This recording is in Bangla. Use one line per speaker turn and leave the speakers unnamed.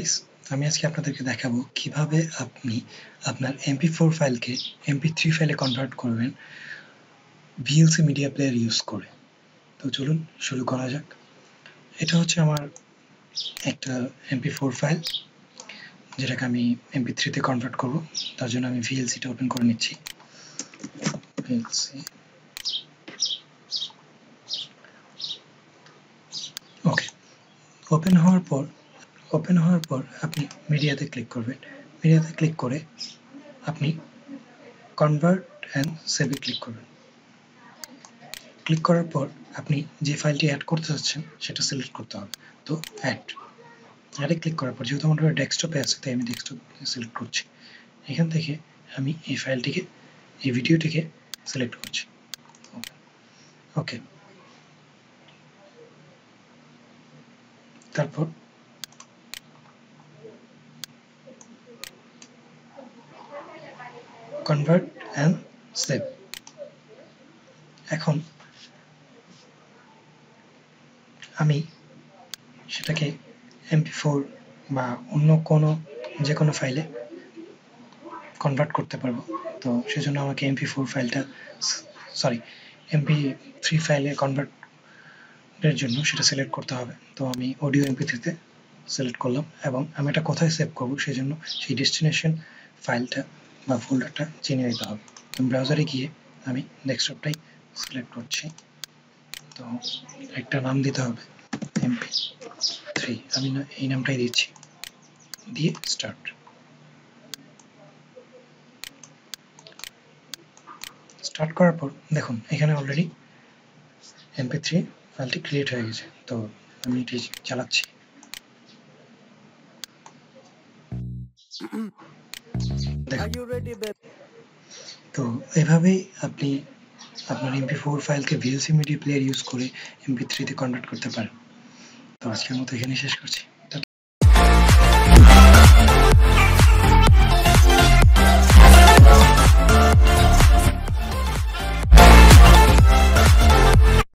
গাইস, আমি আজকে আপনাদেরকে দেখাবো কিভাবে আপনি আপনার MP4 ফাইলকে MP3 ফাইলে কনভার্ট করবেন VLC মিডিয়া প্লেয়ার ইউজ করে। তো চলুন শুরু করা যাক। এটা হচ্ছে আমার একটা MP4 ফাইল, যেটাকে আমি MP3 তে কনভার্ট করব। তার জন্য আমি VLC-টা ওপেন করে নিচ্ছি। VLC ওকে, ওপেন হওয়ার পর আপনি মিডিয়াতে ক্লিক করবেন। মিডিয়াতে ক্লিক করে আপনি কনভার্ট অ্যান্ড সেভে ক্লিক করবেন। ক্লিক করার পর আপনি যে ফাইলটি অ্যাড করতে চাচ্ছেন সেটা সিলেক্ট করতে হবে। তো অ্যাডে ক্লিক করার পর, যেহেতু আমার ডেস্কটপে আছে তাই আমি ডেস্কটপ সিলেক্ট করছি। এখান থেকে আমি এই ফাইলটিকে, এই ভিডিওটিকে সিলেক্ট করছি। ওকে, তারপর কনভার্ট অ্যান্ড সেভ। এখন আমি সেটাকে MP4 বা অন্য যে কোনো ফাইলে কনভার্ট করতে পারবো। তো সেজন্য আমাকে MP4 ফাইলটা MP3 ফাইলে কনভার্টের জন্য সেটা সিলেক্ট করতে হবে। তো আমি অডিও MP3-তে সিলেক্ট করলাম এবং আমি এটা কোথায় সেভ করবো সেজন্য সেই ডেস্টিনেশন ফাইলটা বা ফোল্ডারটা চিনে নিতে হবে। তো ব্রাউজারে গিয়ে আমি ডেস্কটপটাই সিলেক্ট করছি। তো একটা নাম দিতে হবে MP3, আমি এই নামটাই দিচ্ছি, দিয়ে স্টার্ট করার পর দেখুন এখানে অলরেডি MP3 ফাইলটি ক্রিয়েট হয়ে গেছে। তো আমি এটি চালাচ্ছি। তো এভাবেই আপনি আপনার MP4 ফাইলকে VLC media player use করে MP3 তে কনভার্ট করতে পারেন। তো আজকের মতো এখানেই শেষ করছি।